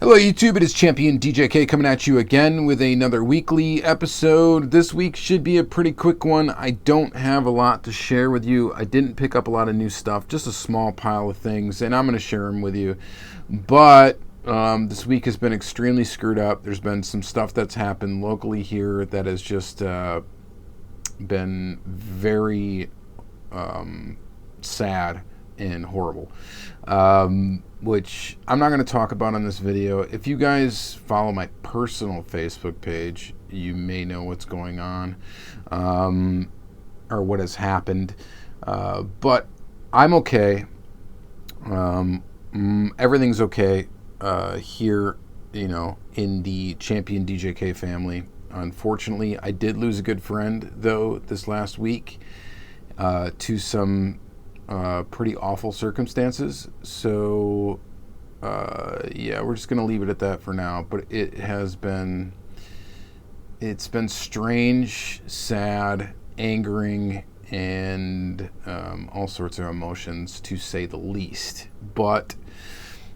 Hello YouTube, it is Championdjk coming at you again with another weekly episode. This week should be a pretty quick one. I don't have a lot to share with you. I didn't pick up a lot of new stuff, just a small pile of things, and I'm going to share them with you. But this week has been extremely screwed up. There's been some stuff that's happened locally here that has just been very sad and horrible, which I'm not going to talk about on this video. If you guys follow my personal Facebook page, you may know what's going on, or what has happened, but I'm okay. Everything's okay here, you know, in the Championdjk family. Unfortunately, I did lose a good friend, though, this last week to some pretty awful circumstances. So yeah, we're just gonna leave it at that for now. But it's been strange, sad, angering, and all sorts of emotions, to say the least. But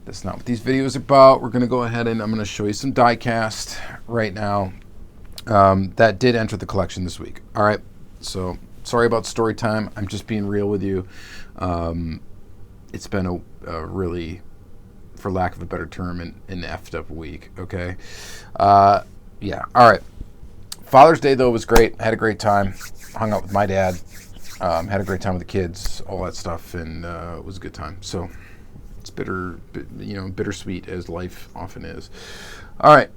that's not what these videos are about. We're gonna go ahead and I'm gonna show you some diecast right now that did enter the collection this week. All right, so sorry about story time. I'm just being real with you. It's been a really, for lack of a better term, an effed up week, okay? Yeah, all right. Father's Day, though, was great. I had a great time. Hung out with my dad. Had a great time with the kids, all that stuff, and it was a good time. So it's bittersweet, as life often is. All right.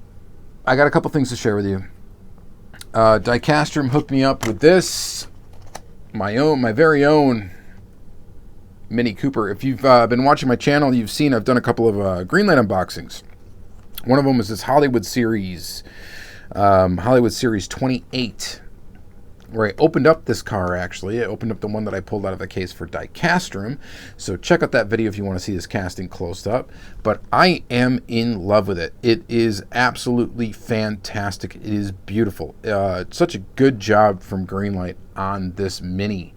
I got a couple things to share with you. Diecast hooked me up with this. My very own Mini Cooper. If you've been watching my channel, you've seen I've done a couple of Greenlight unboxings. One of them was this Hollywood Series 28, where I opened up this car. Actually, I opened up the one that I pulled out of the case for Diecast. So check out that video if you want to see this casting close up. But I am in love with it. It is absolutely fantastic. It is beautiful. Such a good job from Greenlight on this Mini.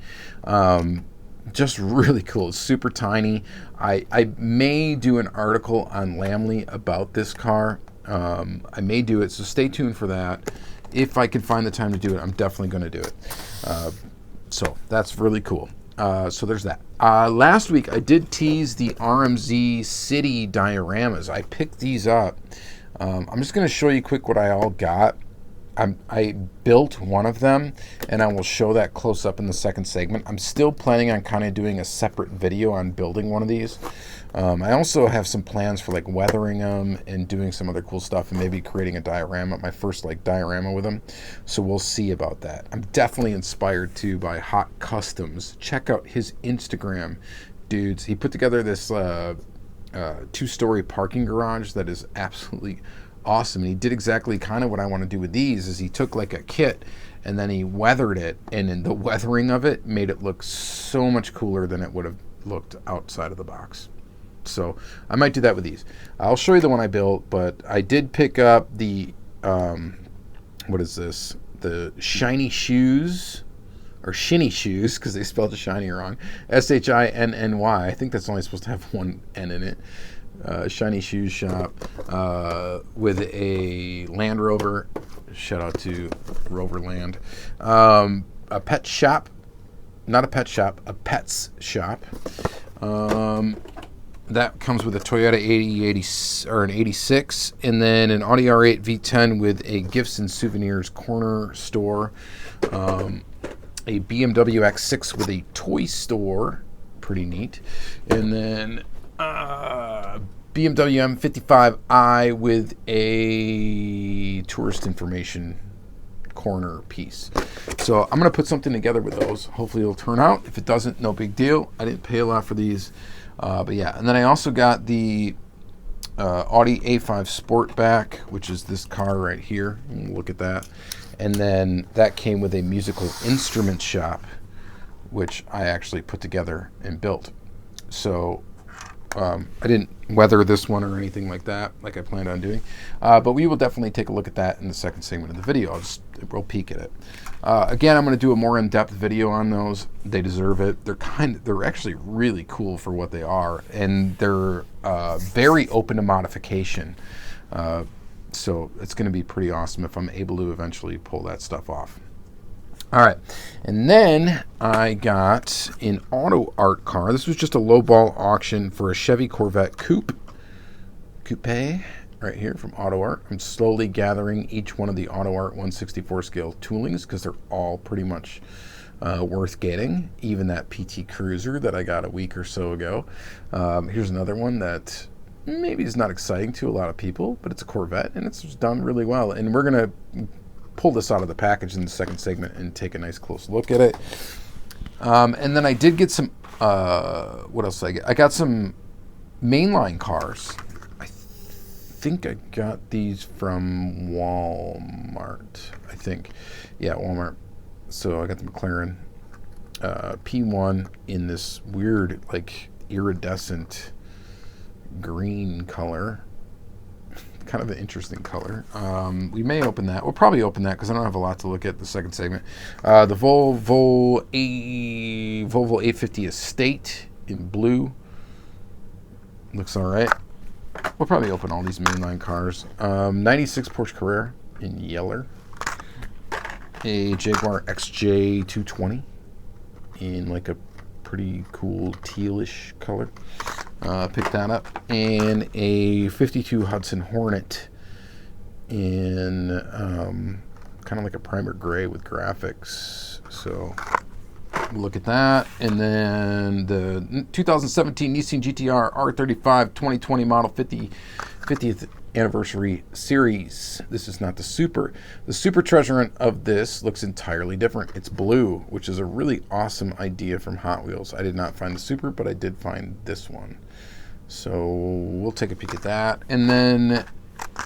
Just really cool. It's super tiny. I may do an article on Lamley about this car. I may do it, so stay tuned for that. If I can find the time to do it, I'm definitely going to do it. So that's really cool. So there's that. Last week, I did tease the RMZ City dioramas. I picked these up. I'm just going to show you quick what I all got. I built one of them, and I will show that close up in the second segment. I'm still planning on kind of doing a separate video on building one of these. I also have some plans for like weathering them and doing some other cool stuff, and maybe creating a diorama, my first like diorama with them. So we'll see about that. I'm definitely inspired too by Hot Customs. Check out his Instagram, dudes. He put together this two-story parking garage that is absolutely awesome. And he did exactly kind of what I want to do with these. Is he took like a kit and then he weathered it, and in the weathering of it made it look so much cooler than it would have looked outside of the box. So I might do that with these. I'll show you the one I built, but I did pick up the what is this, the shiny shoes, or shinny shoes, because they spelled the shiny wrong. SHINNY. I think that's only supposed to have one N in it. Shiny Shoes Shop with a Land Rover. Shout out to Roverland. A pet shop. Not a pet shop, a pets shop. That comes with a Toyota 80 or an 86, and then an Audi R8 V10 with a gifts and souvenirs corner store. A BMW X6 with a toy store. Pretty neat. And then BMW M55i with a tourist information corner piece. So I'm going to put something together with those. Hopefully it'll turn out. If it doesn't, no big deal. I didn't pay a lot for these. But yeah, and then I also got the Audi A5 Sportback, which is this car right here. Look at that. And then that came with a musical instrument shop, which I actually put together and built. So I didn't weather this one or anything like that, like I planned on doing. But we will definitely take a look at that in the second segment of the video. real peek at it. Again, I'm going to do a more in-depth video on those. They deserve it. They're actually really cool for what they are, and they're very open to modification. So it's going to be pretty awesome if I'm able to eventually pull that stuff off. All right, and then I got an auto art car. This was just a lowball auction for a Chevy Corvette Coupe right here from Auto Art. I'm slowly gathering each one of the Auto Art 1/64 scale toolings because they're all pretty much worth getting. Even that PT Cruiser that I got a week or so ago. Here's another one that maybe is not exciting to a lot of people, but it's a Corvette and it's done really well. And we're going to pull this out of the package in the second segment and take a nice close look at it. And then I did get some, what else did I get? I got some Mainline cars. I think I got these from Walmart, I think. Yeah, Walmart. So I got the McLaren P1 in this weird, like, iridescent green color. Kind of an interesting color. We may open that. We'll probably open that because I don't have a lot to look at the second segment. The Volvo 850 Estate in blue. Looks all right. We'll probably open all these Mainline cars. 96 Porsche Carrera in yellow. A Jaguar XJ 220 in like a pretty cool tealish color. Picked that up. And a 52 Hudson Hornet in kind of like a primer gray with graphics. So look at that. And then the 2017 Nissan GTR R35 2020 model 50th anniversary series. This is not the Super. The Super treasure of this looks entirely different. It's blue, which is a really awesome idea from Hot Wheels. I did not find the Super, but I did find this one. So we'll take a peek at that. And then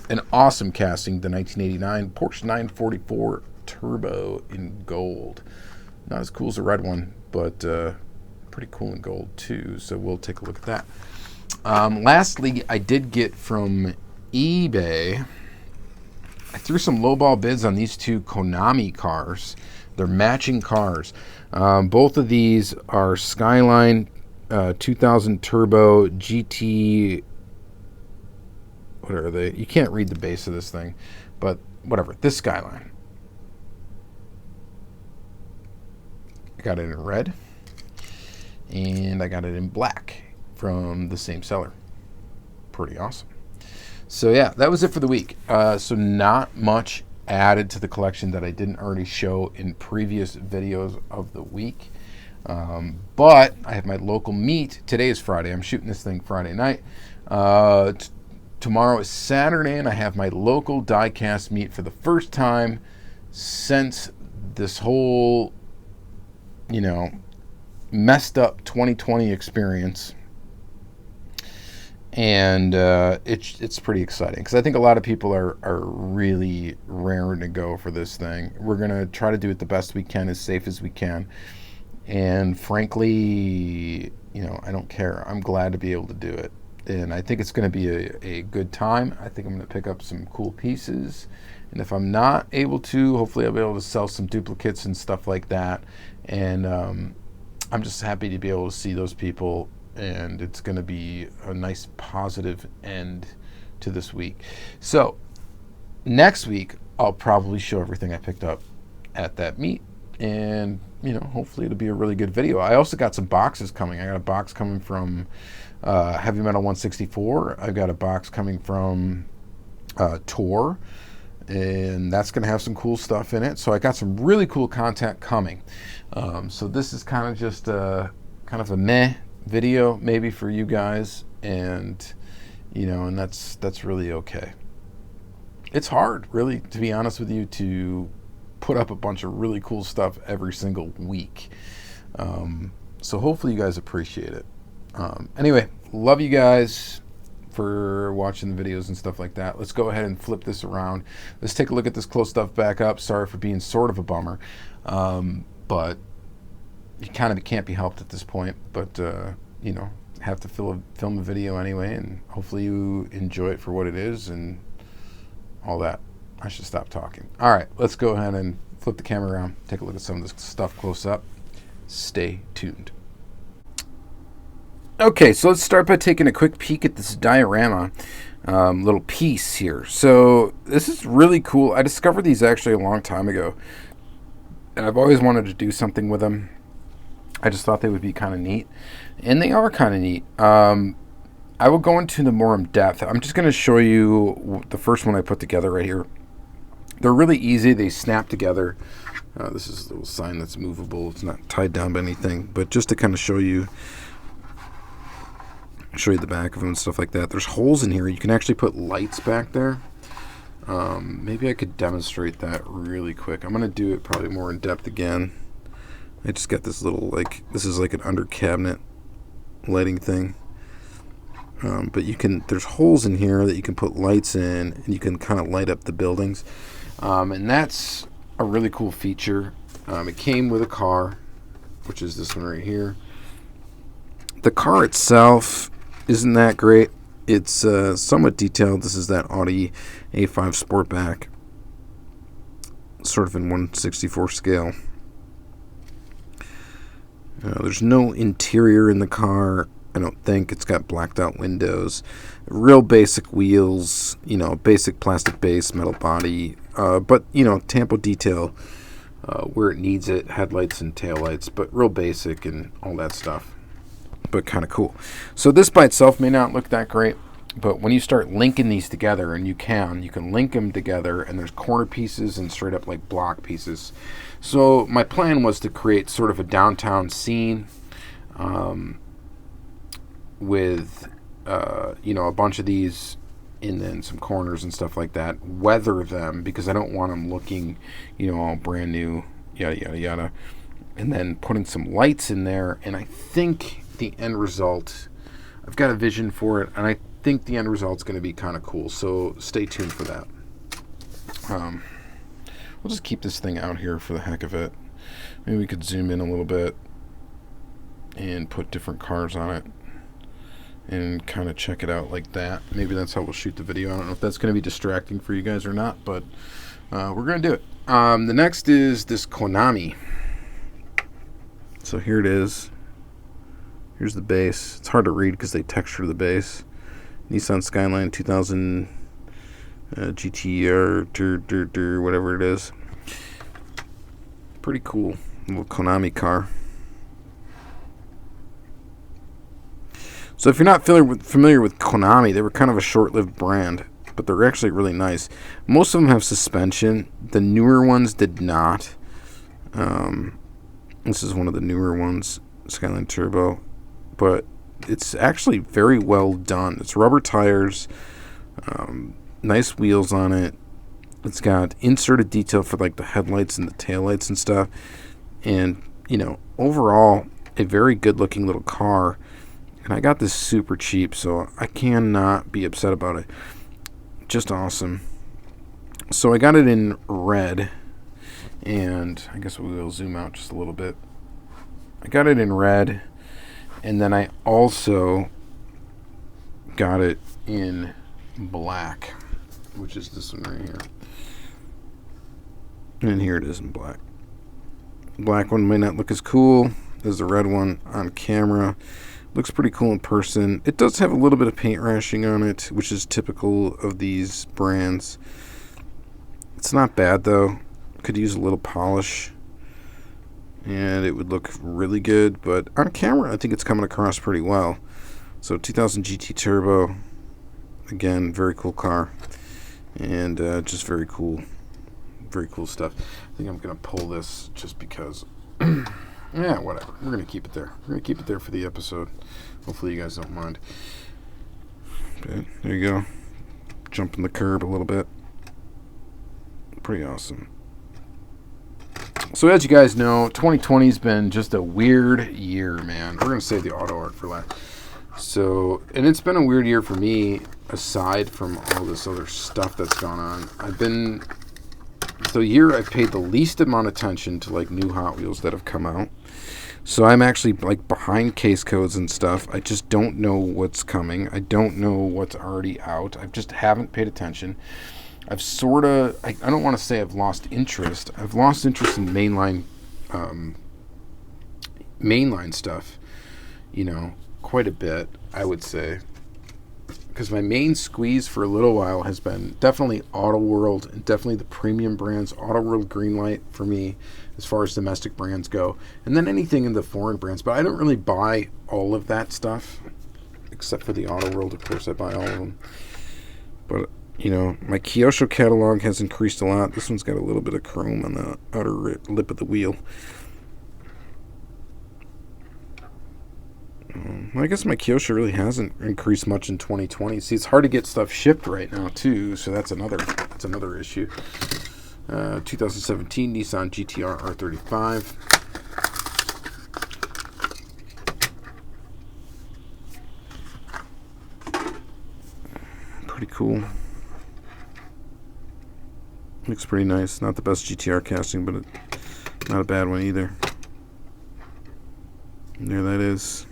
an awesome casting, the 1989 Porsche 944 Turbo in gold. Not as cool as the red one, but pretty cool in gold too. So we'll take a look at that. Lastly, I did get from eBay, I threw some lowball bids on these two Konami cars. They're matching cars. Both of these are Skyline 2000 Turbo GT. What are they? You can't read the base of this thing, but whatever. This Skyline. I got it in red, and I got it in black from the same seller. Pretty awesome. So yeah, that was it for the week. So not much added to the collection that I didn't already show in previous videos of the week. But I have my local meet. Today is Friday. I'm shooting this thing Friday night. Tomorrow is Saturday, and I have my local diecast meet for the first time since this whole, messed up 2020 experience. And it's pretty exciting because I think a lot of people are really raring to go for this thing. We're going to try to do it the best we can, as safe as we can. And frankly, I don't care. I'm glad to be able to do it. And I think it's going to be a good time. I think I'm going to pick up some cool pieces. And if I'm not able to, hopefully I'll be able to sell some duplicates and stuff like that. And I'm just happy to be able to see those people. And it's going to be a nice positive end to this week. So next week, I'll probably show everything I picked up at that meet. And, hopefully it'll be a really good video. I also got some boxes coming. I got a box coming from Heavy Metal 164. I've got a box coming from Tor. And that's going to have some cool stuff in it. So I got some really cool content coming. So this is kind of just kind of a meh video maybe for you guys, and and that's really okay. It's hard, really, to be honest with you, to put up a bunch of really cool stuff every single week. So hopefully you guys appreciate it. Anyway, love you guys for watching the videos and stuff like that. Let's go ahead and flip this around. Let's take a look at this close stuff back up. Sorry for being sort of a bummer, but it kind of can't be helped at this point, but have to film a video anyway, and hopefully you enjoy it for what it is and all that. I should stop talking. All right, let's go ahead and flip the camera around, take a look at some of this stuff close up. Stay tuned. Okay, so let's start by taking a quick peek at this diorama little piece here. So this is really cool. I discovered these actually a long time ago, and I've always wanted to do something with them. I just thought they would be kind of neat, and they are kind of neat. I will go into them more in depth. I'm just going to show you the first one I put together right here. They're really easy. They snap together. This is a little sign that's movable. It's not tied down by anything, but just to kind of show you the back of them and stuff like that. There's holes in here. You can actually put lights back there. Maybe I could demonstrate that really quick. I'm going to do it probably more in depth again. I just got this little, this is like an under cabinet lighting thing. But there's holes in here that you can put lights in, and you can kind of light up the buildings. And that's a really cool feature. It came with a car, which is this one right here. The car itself isn't that great. It's somewhat detailed. This is that Audi A5 Sportback, sort of in 1/64 scale. There's no interior in the car, I don't think. It's got blacked out windows, real basic wheels, basic plastic base, metal body, but tampo detail where it needs it, headlights and taillights, but real basic and all that stuff, but kind of cool. So this by itself may not look that great, but when you start linking these together, and you can link them together, and there's corner pieces and straight up like block pieces. So my plan was to create sort of a downtown scene with a bunch of these, and then some corners and stuff like that. Weather them, because I don't want them looking all brand new, yada yada yada. And then putting some lights in there, and I think the end result, I've got a vision for it, and I think the end result's going to be kind of cool. So stay tuned for that. We'll just keep this thing out here for the heck of it. Maybe we could zoom in a little bit and put different cars on it and kind of check it out like that. Maybe that's how we'll shoot the video. I don't know if that's going to be distracting for you guys or not, but we're going to do it. The next is this Konami. So here it is. Here's the base. It's hard to read because they texture the base. Nissan Skyline 2000 GTR, whatever it is. Pretty cool little Konami car. So if you're not familiar with Konami, they were kind of a short-lived brand, but they're actually really nice. Most of them have suspension. The newer ones did not. This is one of the newer ones, Skyline Turbo, but it's actually very well done. It's rubber tires, nice wheels on it. It's got inserted detail for like the headlights and the taillights and stuff. And, overall, a very good-looking little car. And I got this super cheap, so I cannot be upset about it. Just awesome. So I got it in red, and I guess we will zoom out just a little bit. I got it in red, and then I also got it in black, which is this one right here. And here it is in black. The black one may not look as cool as the red one on camera. Looks pretty cool in person. It does have a little bit of paint rashing on it, which is typical of these brands. It's not bad though. Could use a little polish, and it would look really good, but on camera I think it's coming across pretty well. So 2000 GT Turbo, again, very cool car, and just very cool stuff. I think I'm gonna pull this just because yeah, whatever, we're gonna keep it there. We're gonna keep it there for the episode. Hopefully you guys don't mind. Okay, there you go, jumping the curb a little bit. Pretty awesome. So as you guys know, 2020's been just a weird year, man. We're going to save the auto art for last. So, and it's been a weird year for me, aside from all this other stuff that's gone on. The year I've paid the least amount of attention to like new Hot Wheels that have come out. So I'm actually like behind case codes and stuff. I just don't know what's coming. I don't know what's already out. I just haven't paid attention. I've sort of, I don't want to say I've lost interest. I've lost interest in mainline stuff, you know, quite a bit, I would say. Because my main squeeze for a little while has been definitely Auto World and definitely the premium brands. Auto World, Greenlight for me, as far as domestic brands go. And then anything in the foreign brands. But I don't really buy all of that stuff, except for the Auto World, of course, I buy all of them. But, you know, my Kyosho catalog has increased a lot. This one's got a little bit of chrome on the outer lip of the wheel. Well, I guess my Kyosho really hasn't increased much in 2020. See, it's hard to get stuff shipped right now, too, so that's another issue. 2017 Nissan GTR R35. Pretty cool. Looks pretty nice. Not the best GTR casting, but not a bad one either. And there that is.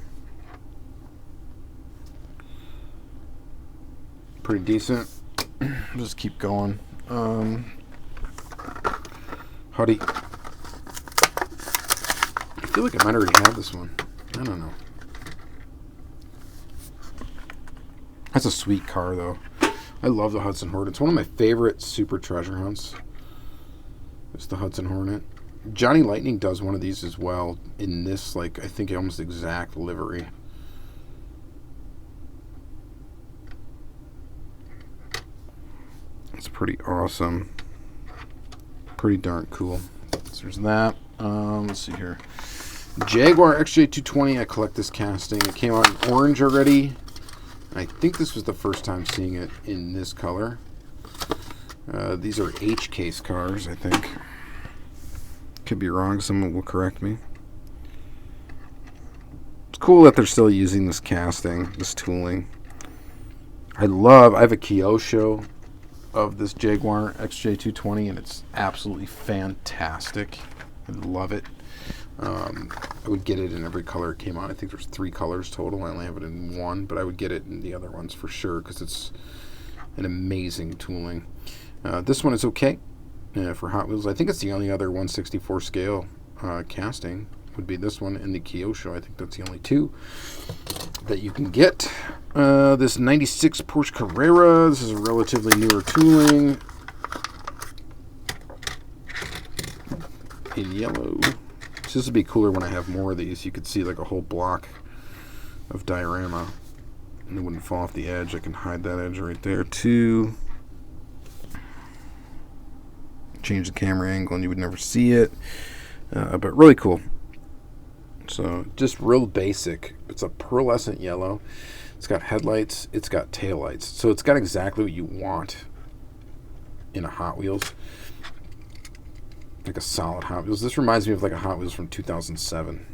Pretty decent. Just keep going. Howdy. I feel like I might already have this one. I don't know. That's a sweet car, though. I love the Hudson Hornet. It's one of my favorite super treasure hunts. It's the Hudson Hornet. Johnny Lightning does one of these as well in this, like, I think almost exact livery. It's pretty awesome. Pretty darn cool. So there's that. Let's see here. Jaguar XJ220. I collect this casting. It came out in orange already. I think this was the first time seeing it in this color. These are H-case cars, I think. Could be wrong. Someone will correct me. It's cool that they're still using this casting, this tooling. I have a Kyosho of this Jaguar XJ220, and it's absolutely fantastic. I love it. I would get it in every color it came out. I think there's 3 colors total. I only have it in 1, but I would get it in the other ones for sure because it's an amazing tooling. This one is okay for Hot Wheels. I think it's the only other 1/64 scale casting would be this one and the Kyosho. I think that's the only 2 that you can get. This 96 Porsche Carrera. This is a relatively newer tooling in yellow. So this would be cooler when I have more of these. You could see like a whole block of diorama and it wouldn't fall off the edge. I can hide that edge right there too. Change the camera angle and you would never see it, but really cool. So just real basic. It's a pearlescent yellow. It's got headlights. It's got taillights. So it's got exactly what you want in a Hot Wheels. Like a solid Hot Wheels. This reminds me of like a Hot Wheels from 2007.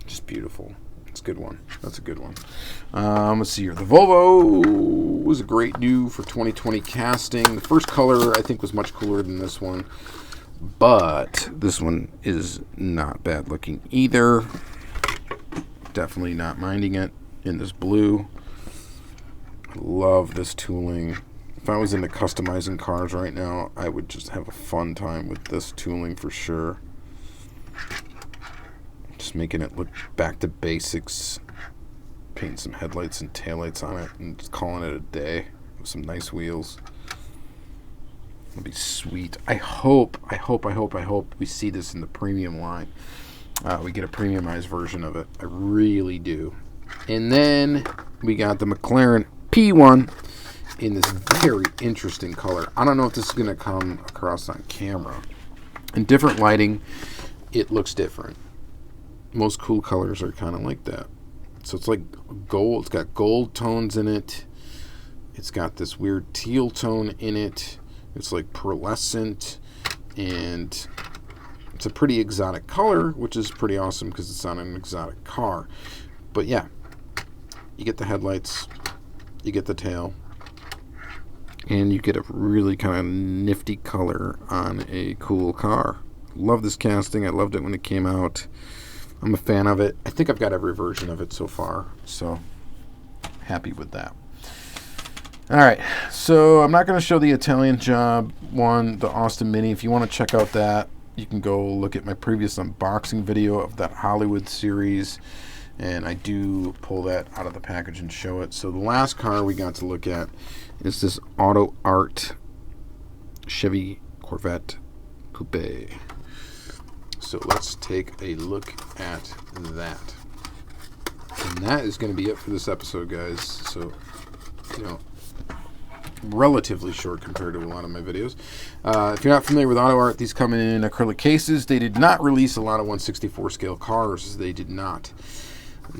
Just beautiful. It's a good one. That's a good one. Let's see here. The Volvo was a great new for 2020 casting. The first color I think was much cooler than this one. But this one is not bad looking either. Definitely not minding it in this blue. I love this tooling. If I was into customizing cars right now, I would just have a fun time with this tooling for sure. Just making it look back to basics. Painting some headlights and taillights on it and just calling it a day with some nice wheels. It'll be sweet. I hope we see this in the premium line. We get a premiumized version of it. I really do. And then we got the McLaren P1 in this very interesting color. I don't know if this is going to come across on camera. In different lighting, it looks different. Most cool colors are kind of like that. So it's like gold. It's got gold tones in it. It's got this weird teal tone in it. It's like pearlescent, and it's a pretty exotic color, which is pretty awesome because it's on an exotic car. But yeah, you get the headlights, you get the tail, and you get a really kind of nifty color on a cool car. Love this casting. I loved it when it came out. I'm a fan of it. I think I've got every version of it so far, so happy with that. All right, so I'm not going to show the Italian Job one, the Austin Mini. If you want to check out that, you can go look at my previous unboxing video of that Hollywood series, and I do pull that out of the package and show it. So the last car we got to look at is this Auto Art Chevy Corvette Coupe. So let's take a look at that. And that is going to be it for this episode, guys. So, relatively short compared to a lot of my videos. If you're not familiar with Auto Art, these come in acrylic cases. They did not release a lot of 1/64 scale cars. They did not.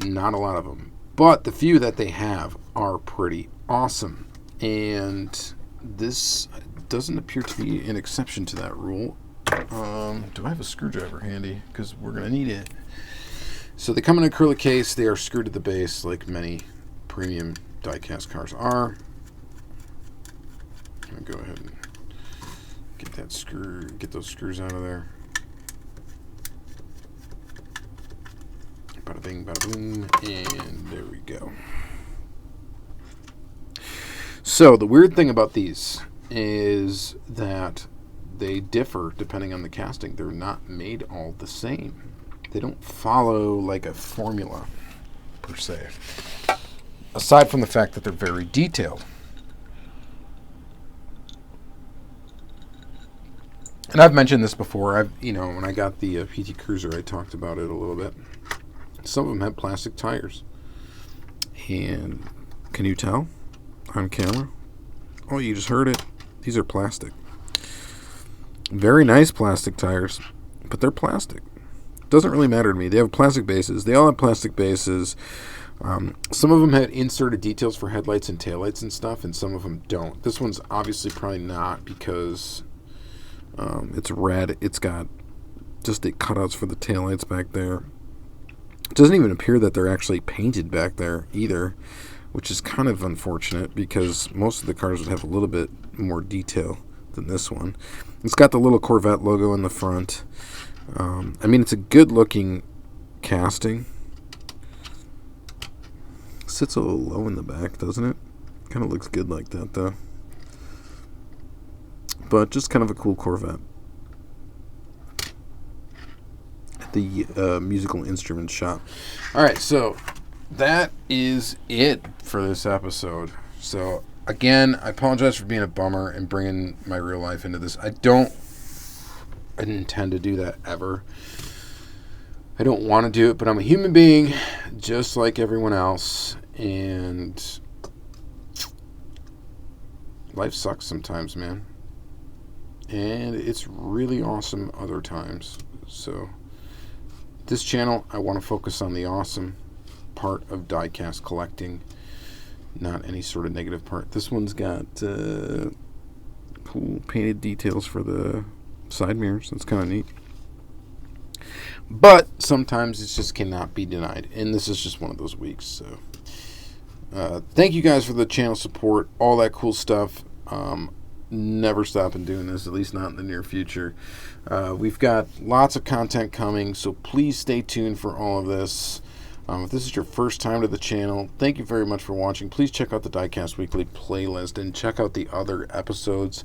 Not a lot of them. But the few that they have are pretty awesome. And this doesn't appear to be an exception to that rule. Do I have a screwdriver handy? Because we're going to need it. So they come in an acrylic case. They are screwed to the base like many premium die-cast cars are. I'm going to go ahead and get those screws out of there. Bada bing, bada boom, and there we go. So the weird thing about these is that they differ depending on the casting. They're not made all the same. They don't follow like a formula per se, aside from the fact that they're very detailed. And I've mentioned this before. When I got the PT Cruiser, I talked about it a little bit. Some of them have plastic tires. And can you tell on camera? Oh, you just heard it. These are plastic. Very nice plastic tires, but they're plastic. Doesn't really matter to me. They have plastic bases. They all have plastic bases. Some of them had inserted details for headlights and taillights and stuff, and some of them don't. This one's obviously probably not because it's red. It's got just the cutouts for the taillights back there. It doesn't even appear that they're actually painted back there either, which is kind of unfortunate because most of the cars would have a little bit more detail than this one. It's got the little Corvette logo in the front. It's a good looking casting. Sits a little low in the back, doesn't it? Kind of looks good like that though. But just kind of a cool Corvette. The musical instrument shop. Alright, so that is it for this episode. So again, I apologize for being a bummer and bringing my real life into this. I didn't intend to do that ever. I don't want to do it, but I'm a human being just like everyone else, and life sucks sometimes, man. And it's really awesome other times. So this channel, I want to focus on the awesome part of die-cast collecting, not any sort of negative part. This one's got cool painted details for the side mirrors. That's kind of neat. But sometimes it just cannot be denied, and this is just one of those weeks. So thank you guys for the channel support, all that cool stuff. Never stopping doing this, at least not in the near future. We've got lots of content coming, so please stay tuned for all of this. If this is your first time to the channel, thank you very much for watching. Please check out the Diecast Weekly playlist and check out the other episodes.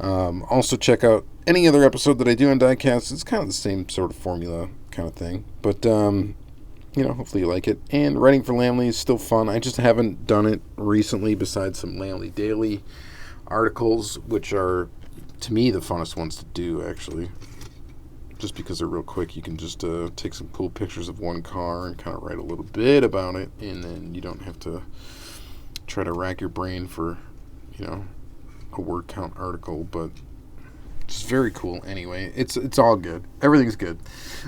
Also check out any other episode that I do on Diecast. It's kind of the same sort of formula kind of thing, but hopefully you like it. And writing for Lamley is still fun. I just haven't done it recently besides some Lamley Daily articles, which are, to me, the funnest ones to do, actually. Just because they're real quick. You can just take some cool pictures of one car and kind of write a little bit about it, and then you don't have to try to rack your brain for, a word count article, but it's very cool anyway. It's all good. Everything's good.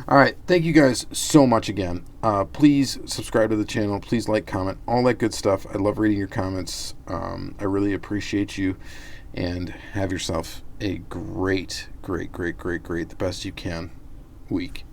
All right. Thank you guys so much again. Please subscribe to the channel. Please like, comment, all that good stuff. I love reading your comments. I really appreciate you, and have yourself a great, the best you can week.